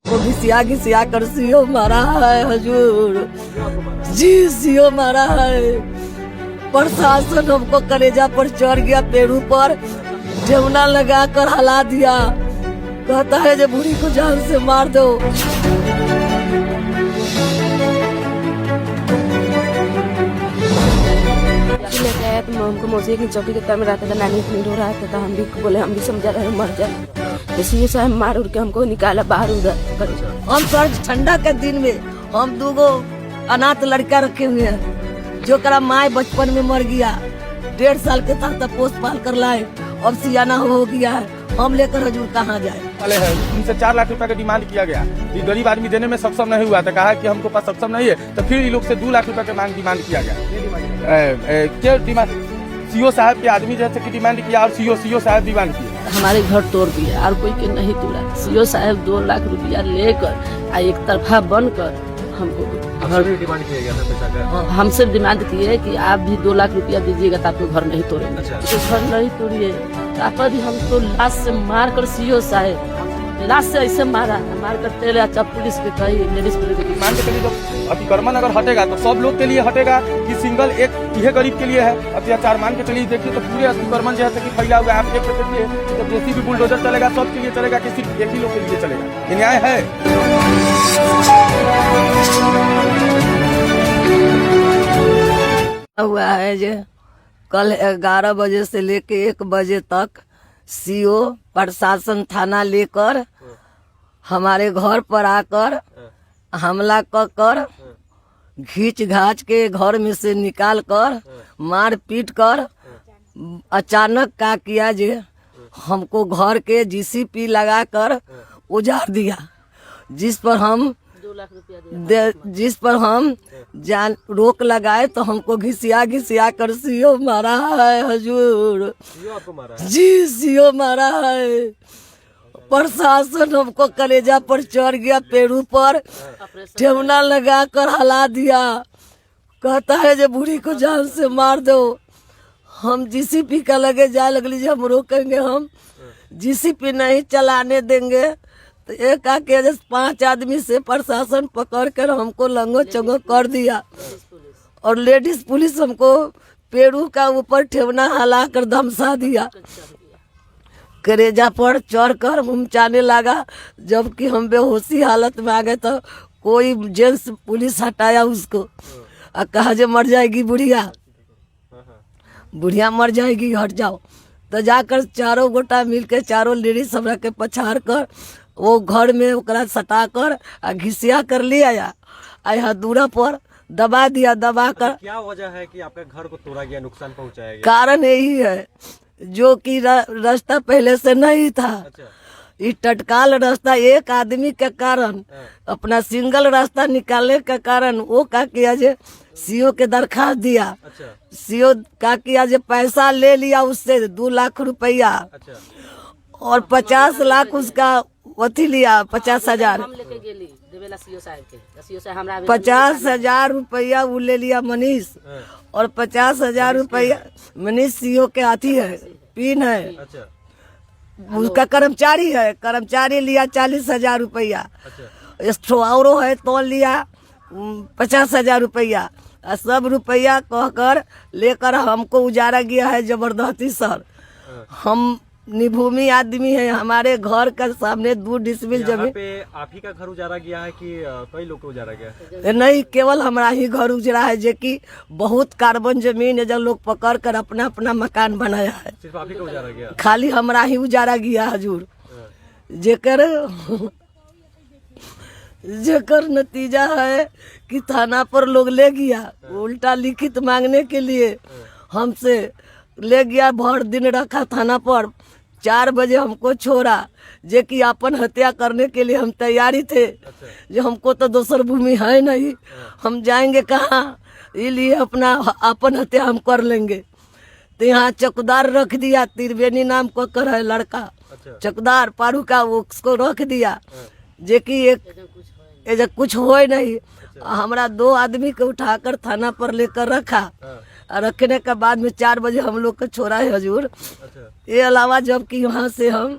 वो घिसिया घिसिया कर सीओ मारा है हजूर जी, सीओ मारा है। प्रशासन हमको कलेजा पर चढ़ गया, पेड़ू पर ठेवना लगा कर हला दिया। कहता है जो बूढ़ी को जान से मार दो। लेके आया तो हमको मौसी की चौकी के तरफ रहता था, नानी को रो रहा था, हम भी बोले हम भी समझा रहे मर जाए। इसी से हम मार उड़ के हमको निकाला बाहर उधर। हम सर ठंडा के दिन में हम दूगो अनाथ लड़का रखे हुए हैं, जो करा माए बचपन में मर गया, 1.5 साल के था तब पोस्ट पाल कर लाए, अब सियाना हो गया है। हम लेकर हजूर कहाँ जाए? उनसे 4 लाख रुपए का डिमांड किया गया। ये गरीब आदमी देने में सक्षम नहीं हुआ था, कहा कि हमको पास सक्षम नहीं है, तो फिर ये लोग से 2 लाख रुपए का डिमांड किया गया। क्या डिमांड? सीओ साहब के आदमी जैसे की डिमांड किया और सीओ साहब डिमांड किया। हमारे घर तोड़ दिए और कोई के नहीं तोड़ा। सीओ साहब 2 लाख रुपया लेकर एक तरफा बनकर हमको डिमांड किया गया था पैसा का। हमसे डिमांड किए कि आप भी 2 लाख रुपया दीजिएगा तो आपको घर नहीं तोड़ेंगे। अच्छा। तो घर नहीं तोड़िए, तापर भी हमको लाश से मार कर सीओ साहब लाश से ऐसे मारा, मार कर तेरे अच्छा पुलिस के कही लेडीज पुलिस के मान के चलिए जब अतिक्रमण अगर हटेगा तो सब लोग के लिए हटेगा कि सिंगल एक यह गरीब के लिए है अत्याचार? मान के चलिए देखिए तो पूरे अतिक्रमण जैसे कि फैला हुआ है। आप देख सकते हैं जब जैसी भी बुलडोजर चलेगा सबके लिए चलेगा कि सिर्फ एक ही लोग के लिए चलेगा? ये न्याय है? हुआ है जो कल 11 बजे से लेके 1 बजे तक सीओ प्रशासन थाना लेकर हमारे घर पर आकर हमला कर घींच घाच के घर में से निकाल कर मार पीट कर अचानक क्या किया जे हमको घर के जीसीपी लगा कर उजाड़ दिया, जिस पर हम जान रोक लगाए तो हमको घिसिया कर सीओ मारा है हजूर आपको मारा है? जी, सीओ मारा है। प्रशासन हमको कलेजा पर चढ़ गया, पेड़ू पर ठेवना लगा कर हला दिया। कहता है जो बूढ़ी को जान से मार दो। हम जीसीपी का लगे जाए लगली, हम रोकेंगे, हम जीसीपी नहीं चलाने देंगे। तो एक आके 5 आदमी से प्रशासन पकड़ कर हमको लंगो चंगो कर दिया और लेडीज पुलिस हमको पेड़ू का ऊपर ठेवना हला कर धमसा दिया। करेजा पर चढ़ कर घुमचाने लगा, जबकि हम बेहोशी हालत में आ गए तो कोई जेंट्स पुलिस हटाया उसको और कहा जो मर जाएगी बुढ़िया मर जाएगी, हट जाओ। तो जाकर चारों गोटा मिलकर चारों लेडीज हमरा के पछाड़ कर वो घर में ओकरा सटा कर घिसिया कर ले आया दूरा पर दबा दिया। दबा कर क्या वजह है कि आपका घर को तोड़ा गया, नुकसान पहुंचाया गया? कारण यही है जो कि रास्ता पहले से नहीं था। अच्छा। ये तत्काल रास्ता एक आदमी के कारण अपना सिंगल रास्ता निकालने के कारण वो क्या किया जे सीओ के दरखास्त दिया। अच्छा। सीओ क्या किया जे पैसा ले लिया उससे 2 लाख रुपया। अच्छा। और 50 लाख उसका वही लिया, 50,000 50,000 रुपया वो ले लिया मनीष, और 50,000 रुपया मनीष सीओ के हाथी है, पिन है। अच्छा। उसका कर्मचारी है, कर्मचारी लिया 40,000 रुपया। अच्छा। औरो है तो लिया 50,000 रुपया। सब रुपया कहकर लेकर हमको उजाड़ा गया है जबरदस्ती सर। हम निभूमि आदमी है, हमारे घर का सामने 2 डिसमिल जमीन पे आप ही का घर उजाड़ा गया है कि कई लोग को उजाड़ा गया? नहीं, केवल हमारा ही घर उजड़ा है, जो कि बहुत कार्बन जमीन है, जब लोग पकड़ कर अपना अपना मकान बनाया है। सिर्फ आप ही का उजाड़ा गया? खाली हमारा ही उजाड़ा गया हजूर। जेकर नतीजा है कि थाना पर लोग ले गया, उल्टा लिखित मांगने के लिए हमसे ले गया। भर दिन रखा थाना पर, 4 बजे हमको छोड़ा, जे कि अपन हत्या करने के लिए हम तैयारी थे। जो हमको तो दूसर भूमि है नहीं, हम जाएंगे कहाँ, इसलिए अपना अपन हत्या हम कर लेंगे। तो यहाँ चौकीदार रख दिया, त्रिवेणी नाम को कर है लड़का। अच्छा। चौकीदार पारू का, वो उसको रख दिया, जे कि एक कुछ हो नहीं। हमारा 2 आदमी को उठाकर थाना पर लेकर रखा, और रखने के बाद में 4 बजे हम लोग को छोड़ा है हजूर। अच्छा। ये अलावा जबकि वहाँ से हम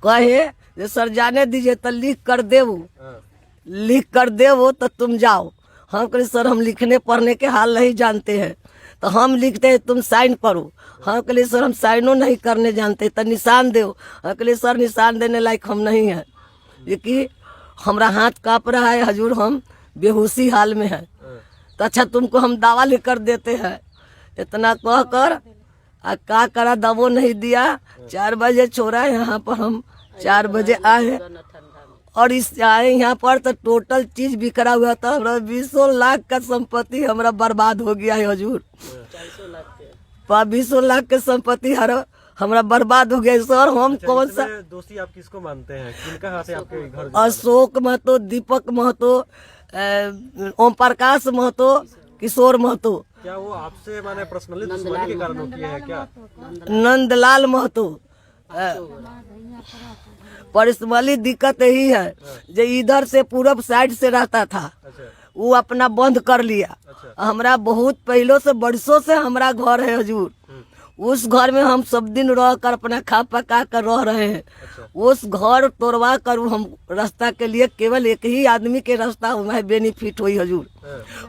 कहे ये सर जाने दीजिए तो लिख कर दे वो, हाँ, लिख कर दे वो तो तुम जाओ। हम कहे सर हम लिखने पढ़ने के हाल नहीं जानते हैं, तो हम लिखते हैं तुम साइन करो। हम कहे सर हम साइनो नहीं करने जानते, तो निशान दो। हम कहे सर निशान देने लायक हम नहीं है, ये कि हमारा हाथ काँप रहा है हजूर, हम बेहोशी हाल में है। तो अच्छा तुमको हम दवा लेकर देते हैं। इतना कह कर आ का करा, दवो नहीं दिया। 4 बजे छोड़ा यहाँ पर, हम 4 बजे आए और इस आए यहाँ पर तो टोटल चीज बिखरा हुआ था। हमारा 20 लाख का संपत्ति हमारा बर्बाद हो गया है हजूर। 20 लाख के संपत्ति हमारा बर्बाद हो गया है। सर हम कौन सा दोषी आप किसको मानते हैं? किनका हाथ है आपके घर? अशोक महतो, दीपक महतो, ओम प्रकाश महतो, किशोर महतो, क्या वो आपसे माने पर्सनली दुश्मनी के कारण होती है क्या? नंदलाल महतो। पर्सनली दिक्कत यही है जो इधर से पूरब साइड से रहता था, अच्छा, वो अपना बंद कर लिया। हमरा बहुत पहलों से बरसों से हमारा घर है हजूर। उस घर में हम सब दिन रह कर अपना खा पका कर रह रहे हैं। उस घर तोड़वा कर हम रास्ता के लिए केवल एक ही आदमी के रास्ता हमें बेनिफिट हुई हजूर,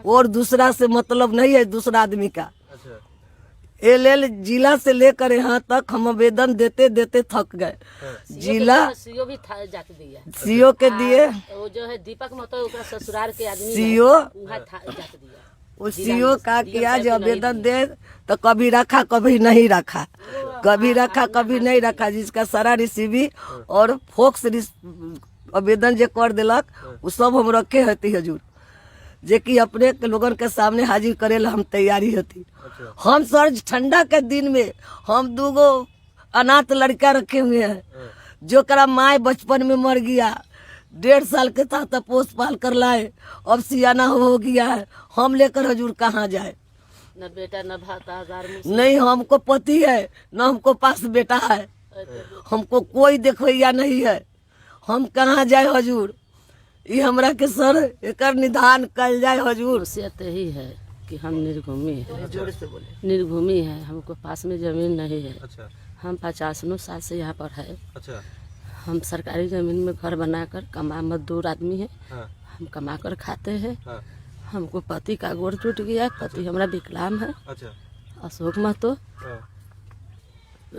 और दूसरा से मतलब नहीं है दूसरा आदमी का। अच्छा, एल जिला से लेकर यहाँ तक हम आवेदन देते देते थक गए। जिला सीओ भी जाके दिया, सीओ के दिए, वो जो है दीपक महतो ओकरा ससुराल के आदमी सीओ वहाँ जाके दिया। वो सीओ का किया जो आवेदन दे तो कभी रखा कभी नहीं रखा, कभी रखा कभी नहीं रखा। जिसका सारा रिसीवी और फोक्स आवेदन जो कर दिलक वो सब हम रखे हती हजूर, जे कि अपने के लोगन के सामने हाजिर करे ला हम तैयारी होती। हम सर ठंडा के दिन में हम 2 अनाथ लड़का रखे हुए हैं, जो करा माए बचपन में मर गया, 1.5 साल के था तब पोस पाल कर लाए, अब सियाना हो गया है। हम लेकर हजूर कहाँ जाए? न बेटा न भाता नहीं हमको पति है न हमको पास बेटा है, हमको कोई देखैया नहीं है, हम कहाँ जाए हजूर? ये हमरा के सर एकर निदान कल जाए हजूर। वसीयत यही है कि हम निर्भूमि है, निर्भूमि है, हमको पास में जमीन नहीं है। अच्छा, हम 50 साल से यहाँ पर है। अच्छा, हम सरकारी जमीन में घर बनाकर कमा मजदूर आदमी है, हाँ, हम कमा कर खाते हैं। हाँ, हमको पति का गोड़ टूट गया, पति हमारा विकलांग है। अच्छा, अशोक महतो हाँ,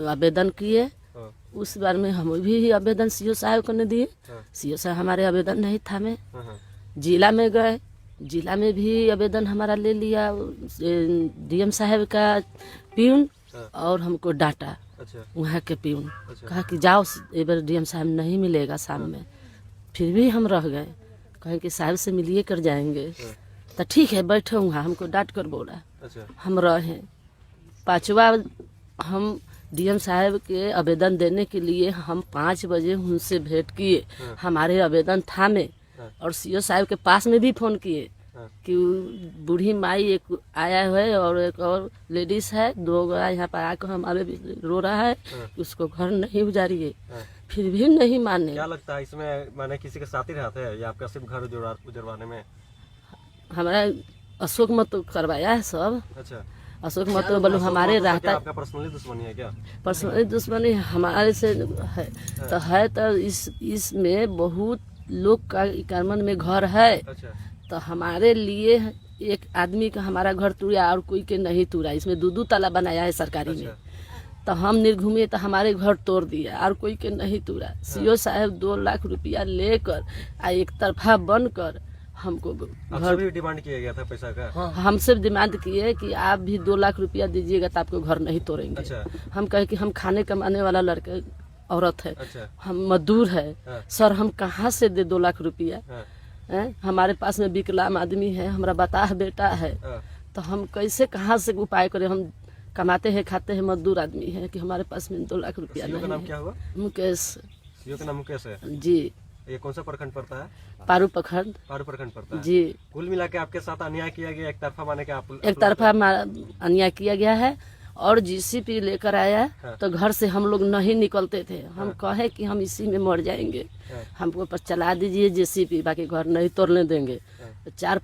आवेदन किए, हाँ, उस बार में हम भी आवेदन सीओ साहब को ने दिए। हाँ, सीओ साहब हमारे आवेदन नहीं थामे। हाँ, हाँ, जिला में गए, जिला में भी आवेदन हमारा ले लिया डीएम साहब का प्यून, और हमको डांटा अच्छा, वहाँ के प्यून, कहा कि जाओ एक बार डीएम साहब नहीं मिलेगा शाम में। फिर भी हम रह गए, कहे कि साहब से मिलिए कर जाएंगे। तो ठीक है बैठे वहाँ, हमको डांट कर बोला, अच्छा, हम रहे। 5वां हम डीएम साहब के आवेदन देने के लिए हम 5 बजे उनसे भेंट किए, हमारे आवेदन थामे, और सीओ साहब के पास में भी फोन किए कि बूढ़ी माई एक आया है और एक और लेडीज है, 2 यहाँ पर आकर हमारे रो रहा है कि उसको घर नहीं उजारिए, फिर भी नहीं माने। क्या लगता है इसमें मैंने किसी के साथ ही रहते हैं या आपका सिर्फ घर उजरवाने में? हमारा अशोक महतो करवाया है सब। अच्छा, अशोक महतो बोलो हमारे रहता। आपका पर्सनली दुश्मनी है क्या? पर्सनली दुश्मनी हमारे से है तो है, तो इसमें बहुत लोग का मन में घर है, अच्छा, तो हमारे लिए एक आदमी का हमारा घर तुड़ा और कोई के नहीं तुड़ा। इसमें 2 ताला बनाया है सरकारी में, तो हम निर्घूमे तो हमारे घर तोड़ दिया और कोई के नहीं तुड़ा। सीओ साहब 2 लाख रुपया लेकर एक तरफा बनकर हमको घर भी डिमांड किया गया था पैसा का। हमसे डिमांड किए कि आप भी 2 लाख रुपया दीजिएगा तो आपको घर नहीं तोड़ेंगे। अच्छा, हम कहे कि हम खाने कमाने वाला लड़के औरत है, अच्छा, हम मजदूर है, सर हम कहाँ से दे 2 लाख रुपया? हमारे पास में विकलांग आदमी है, हमारा बताह बेटा है, तो हम कैसे कहाँ से उपाय करें? हम कमाते हैं खाते हैं, मजदूर आदमी है कि हमारे पास में 2 लाख रुपया नहीं है। नाम क्या हुआ? मुकेश। सीओ का नाम मुकेश है जी। ये कौन सा प्रखंड पड़ता है? पारू प्रखंड। पारू प्रखंड पड़ता है जी। कुल मिला के आपके साथ अन्याय किया गया, एक तरफा माने के आप एक तरफा अन्याय किया गया है, और जीसीपी लेकर आया तो घर से हम लोग नहीं निकलते थे। हम कहे कि हम इसी में मर जाएंगे, हमको पर चला दीजिए जेसीपी, बाकी घर नहीं तोड़ने देंगे। 4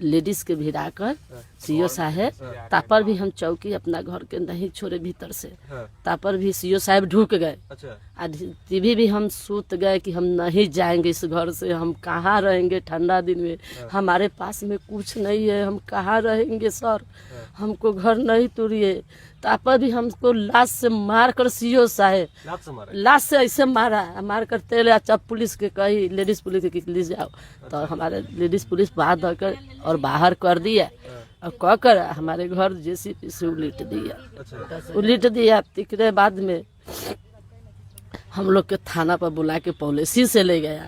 लेडीज के भिड़ाकर सीओ साहेब तापर भी हम चौकी अपना घर के नहीं छोड़े भीतर से, तापर भी सीओ साहेब ढुक गए। टीवी भी हम सूत गए कि हम नहीं जाएंगे इस घर से, हम कहाँ रहेंगे ठंडा दिन में, हमारे पास में कुछ नहीं है, हम कहाँ रहेंगे सर, हमको घर नहीं तोड़िए। तापर भी हमको लाश से मार कर सीओ साहेब लाश से ऐसे मार कर तेल अच्छा पुलिस के कही लेडीज पुलिस के ले जाओ, तो हमारे लेडीज पुलिस बाहर धरकर और बाहर कर दिया और कह कर हमारे घर जेसीबी से उलीट दिया। तिकरे बाद में हम लोग के थाना पर बुला के पॉलिसी से ले गया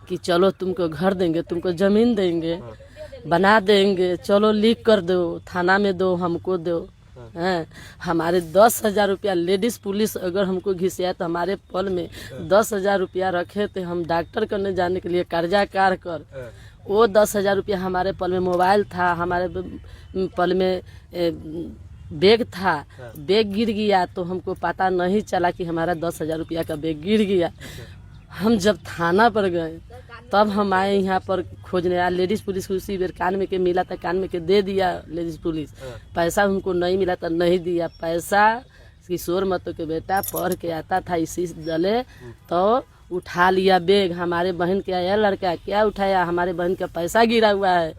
कि चलो तुमको घर देंगे, तुमको जमीन देंगे, बना देंगे, चलो लिख कर दो, थाना में दो, हमको दो। हैं हमारे 10,000 रुपया लेडीज पुलिस अगर हमको घिसिया तो हमारे पल में 10,000 रुपया रखे थे हम डॉक्टर करने जाने के लिए कर्जा कार कर, वो 10,000 रुपया हमारे पल में मोबाइल था, हमारे पल में बैग था, बैग गिर गया तो हमको पता नहीं चला कि हमारा 10,000 रुपया का बैग गिर गया। हम जब थाना पर गए तब हम आए यहाँ पर खोजने आया, लेडीज पुलिस को उसी बेर कान में के मिला था, कान में के दे दिया लेडीज पुलिस, पैसा उनको नहीं मिला तो नहीं दिया पैसा। किशोर महतो के बेटा पढ़ के आता था इसी दले तो उठा लिया बैग, हमारे बहन के आया लड़का क्या उठाया, हमारे बहन का पैसा गिरा हुआ है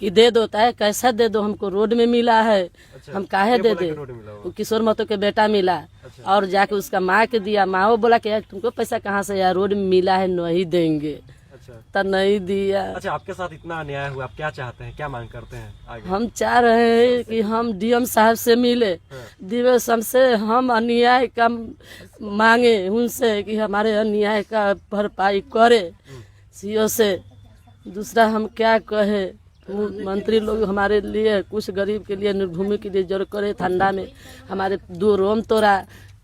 कि दे दो, है कैसा दे दो, हमको रोड में मिला है, हम काहे दे दे। वो किशोर महतो के बेटा मिला और जाके उसका माँ के दिया, माँ वो बोला कि यार तुमको पैसा कहाँ से यार, रोड में मिला है नहीं देंगे, तो नहीं दिया। अच्छा, आपके साथ इतना अन्याय हुआ, आप क्या चाहते हैं, क्या मांग करते हैं आगे? हम चाह रहे हैं कि हम डीएम साहब से मिले, डीएम से हम अन्याय का मांगे उनसे कि हमारे अन्याय का भरपाई करे सीओ से। दूसरा हम क्या कहे, मंत्री लोग हमारे लिए कुछ गरीब के लिए निर्भूमि के लिए जरूर करे, ठंडा में हमारे 2 रूम तोड़ा,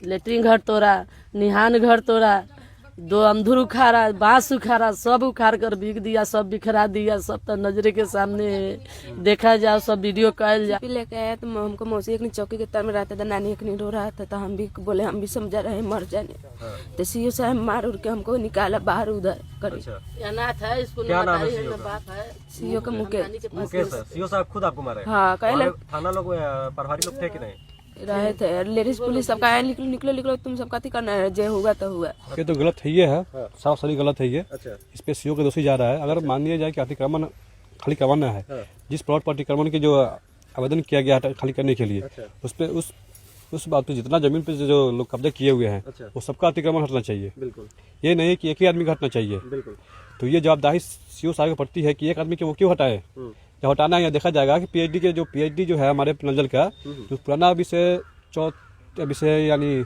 लेटरिन घर तोड़ा, निहान घर तोड़ा, 2 अमधुर उखाड़ा, बांस उखाड़ा, सब उखाड़ कर बिक दिया, सब बिखरा दिया, सब तो नजरे के सामने है, देखा जाओ, सब वीडियो कॉल जा लेके आया तो हमको मौसी एक चौकी के तर में रहता था, नानी एक रो रहा था, तो हम भी बोले हम भी समझा रहे मर जाने, तो सीओ साहब मार उड़ के हमको निकाला बाहर उधर करे। अनाथ है, इसको क्या नाम है सीओ बाप है सीओ का मुकेश सीओ साहब खुद आपको मारे? हाँ कहे थाना लोग प्रभारी लोग थे कि नहीं? रहे थे, लेडीज पुलिस सबका आया, निकलो तुम सब कथी करना है, जो हुआ तो हुआ। ये तो गलत है, ये है साफ सारी गलत है ये। अच्छा, इस पे सीओ के दोषी जा रहा है। अगर मान लिया जाए कि अतिक्रमण खाली करवाना है, जिस प्लॉट पर अतिक्रमण की जो आवेदन किया गया है खाली करने के लिए, उस पे उस बात पे जितना जमीन पे जो लोग कब्जा किए हुए हैं वो सबका अतिक्रमण हटना चाहिए। बिल्कुल, ये नहीं कि एक ही आदमी का हटना चाहिए। बिल्कुल, तो ये जवाबदारी सीओ साहब को पड़ती है कि एक आदमी के वो क्यों हटाए। जब हटाना है, देखा जाएगा कि पीएचडी जो है हमारे नंजल का, जो पुराना विषय यानी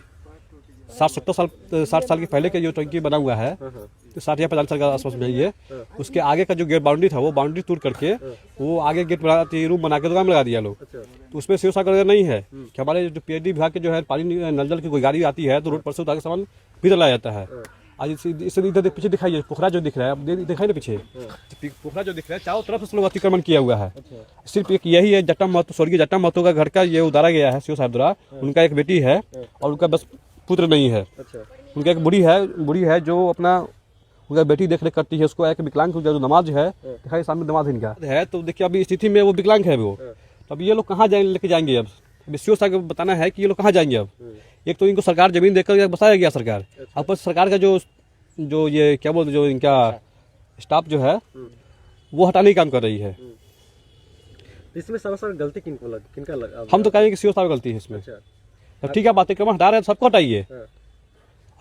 60 साल के पहले के जो टंकी बना हुआ है, तो 60 या 50 साल का आसपास में ये, उसके आगे का जो गेट बाउंड्री था वो बाउंड्री तोड़ करके वो आगे गेट रूम बना के दुकान लगा दिया लोग। तो उसमें सीओ साहब नहीं है कि हमारे जो पीएचडी विभाग के जो है पानी नल की कोई गाड़ी आती है तो रोड पर से उतार के सामान भीतर लाया जाता है। आज इसे इधर पीछे दिखाइए, पोखरा जो दिख रहा है, दिखाई ना पीछे पोखरा जो दिख रहा है, चारों तरफ से लोग अतिक्रमण किया हुआ है। सिर्फ एक यही है जट्टा महतो, स्वर्गीय जट्टा महतो का घर का ये उतारा गया है सीओ साहब द्वारा। उनका एक बेटी है और उनका बस पुत्र नहीं है। उनका एक बुढ़ी है जो अपना उनका बेटी देख रेख करती है, उसको एक विकलांग जो नमाज है दिखाई सामने नमाज इनका है। तो देखिए अभी स्थिति में वो विकलांग है वो, तो अब ये लोग कहाँ लेके जाएंगे। अब सीओ साहब को बताना है कि ये लोग कहाँ जाएंगे। अब एक तो इनको सरकार जमीन देकर बसाया गया सरकार, अब सरकार का जो ये क्या बोलते जो इनका स्टाफ जो है वो हटाने का काम कर रही है। इसमें सबसे गलती किनका लगा? हम तो कहेंगे कि सीओ साहब गलती है इसमें। अब ठीक है, अतिक्रमण हटा रहे हैं, सबको हटाइए।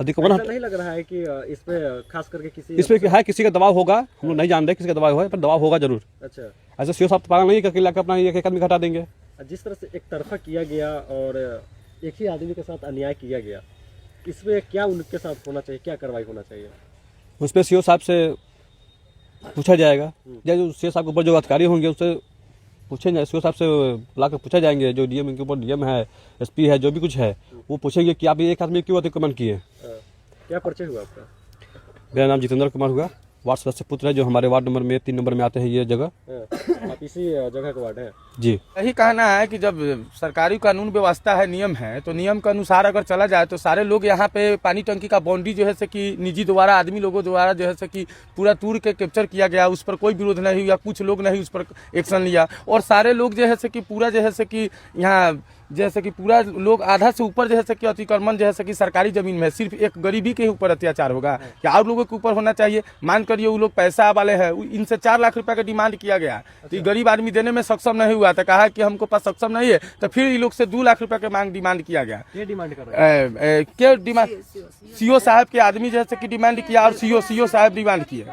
अतिक्रमण नहीं लग रहा है कि इस पे खास करके किसी का दबाव होगा, हम लोग नहीं जान रहे किसी का दबाव है, पर दबाव होगा जरूर। अच्छा, ऐसे सीओ साहब पागल नहीं करके लाकर अपना एक आदमी हटा देंगे। जिस तरह से एक तरफा किया गया और एक ही आदमी के साथ अन्याय किया गया, इसमें क्या उनके साथ होना चाहिए, क्या कार्रवाई होना चाहिए? उस पर सीओ साहब से पूछा जाएगा, जो सीओ साहब के ऊपर जो अधिकारी होंगे उससे पूछेंगे, सीओ साहब से बुलाकर पूछा जाएंगे, जो डीएम इनके ऊपर डीएम है, एसपी है, जो भी कुछ है वो पूछेंगे कि आप एक आदमी क्यों अतिक्रमण किए। क्या परिचय हुआ आपका? मेरा नाम जितेंद्र कुमार हुआ। वार्ड सदस्य पुत्र है, जो हमारे वार्ड नंबर में 3 नंबर में आते हैं ये जगह। आप इसी जगह का वार्ड है? जी, यही कहना है कि जब सरकारी कानून व्यवस्था है, नियम है, तो नियम के अनुसार अगर चला जाए तो सारे लोग यहाँ पे पानी टंकी का बाउंड्री जो है से कि निजी द्वारा, आदमी लोगों द्वारा जो है से कि पूरा तूर के कैप्चर किया गया, उस पर कोई विरोध नहीं हुआ, कुछ लोग नहीं उस पर एक्शन लिया, और सारे लोग जो है से कि पूरा जो है से कि यहाँ जैसे कि पूरा लोग आधा से ऊपर जो है कि अतिक्रमण जो है कि सरकारी जमीन में सिर्फ एक गरीबी के ऊपर अत्याचार होगा क्या और लोगों के ऊपर होना चाहिए? मान करिए वो लोग पैसा वाले हैं, इनसे 4 लाख रुपए का डिमांड किया गया, तो गरीब आदमी देने में सक्षम नहीं हुआ, तो कहा कि हमको पास सक्षम नहीं है, तो फिर ये लोग से 2 लाख रुपए के डिमांड किया गया। ये डिमांड कर रहे हैं? क्या डिमांड? सीओ साहब के आदमी जैसे कि डिमांड किया और सीओ साहब डिमांड किए।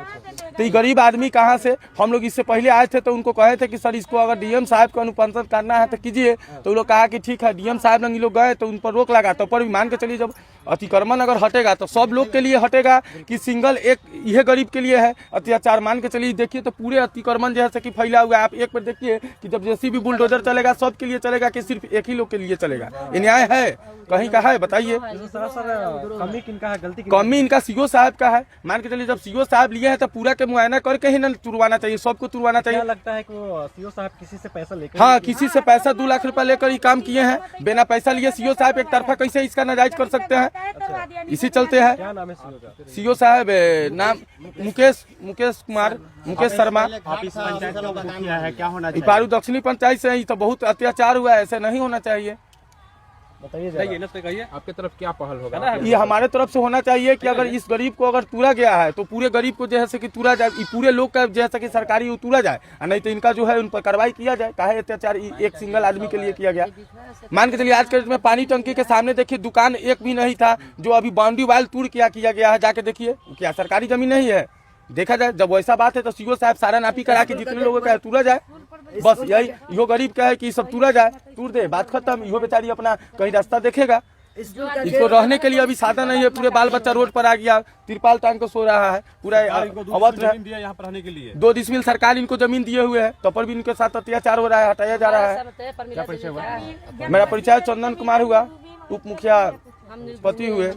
तो ये गरीब आदमी कहाँ से? हम लोग इससे पहले आए थे तो उनको कहे थे कि सर इसको अगर डीएम साहब को अनुपंथन करना है तो कीजिए, तो वो लोग कहा कि ठीक है। डीएम साहब लोग लोग गए तो उन पर रोक लगा, तो पर भी मान के चलिए जब अतिक्रमण अगर हटेगा तो सब लोग के लिए हटेगा कि सिंगल एक यह गरीब के लिए है अत्याचार? मान के चलिए देखिए तो पूरे अतिक्रमण जैसे कि फैला हुआ है। आप एक बार देखिए कि जब जेसीबी बुलडोजर चलेगा सब के लिए चलेगा कि सिर्फ एक ही लोग के लिए चलेगा? ये न्याय है? कहीं का है बताइए? सर कमी किनका है, गलती कमी इनका सीओ साहब का है। मान के चलिए जब सीओ साहब लिए हैं तो पूरा के मुआयना करके ही न तुरवाना चाहिए, सबको तुरवाना चाहिए। लगता है कि वो सीओ साहब किसी से पैसा लेकर? हाँ, किसी से पैसा 2 लाख रुपए लेकर ये काम किए हैं, बिना पैसा लिए। सीओ साहब एक तरफा कैसे इसका नाजायज कर सकते हैं? इसी चलते है। क्या नाम है सीओ का? सीओ साहब नाम मुकेश कुमार, मुकेश शर्मा। आप इस पंचायत का मुखिया है, क्या होना चाहिए? पारू दक्षिणी पंचायत से ही तो बहुत अत्याचार हुआ है, ऐसे नहीं होना चाहिए। बताइए आपकी तरफ क्या पहल होगा? ये हमारे तरफ से होना चाहिए कि अगर इस गरीब को अगर तूरा गया है तो पूरे गरीब को जैसे कि तूरा जाए, पूरे लोग का जैसे कि सरकारी तूरा जाए, नहीं तो इनका जो है उन पर कार्रवाई किया जाए। काहे अत्याचार एक सिंगल आदमी के लिए किया गया? मान के चलिए आज के डेट में पानी टंकी के सामने देखिए दुकान एक भी नहीं था, जो अभी बाउंड्री वाल तूर किया गया है, जाके देखिए क्या सरकारी जमीन नहीं है? देखा जाए जब वैसा बात है तो सीओ साहब सारा नापी करा के जितने लोगों का तूरा जाए, बस यही इहो गरीब का है कि सब तूरा जाए, तूर दे, बात खत्म। इहो बेचारी अपना कहीं रास्ता देखेगा। इसको रहने के लिए अभी साधन नहीं है, पूरे बाल बच्चा रोड पर आ गया, तिरपाल टांग को सो रहा है, पूरा अवध है। यहाँ पर रहने के लिए 2 डिसमिल सरकार इनको जमीन दिए हुए है, तो पर भी इनके साथ अत्याचार हो रहा है, हटाया जा रहा है। मेरा परिचय चंदन कुमार हुआ, उप मुखिया पति हुए।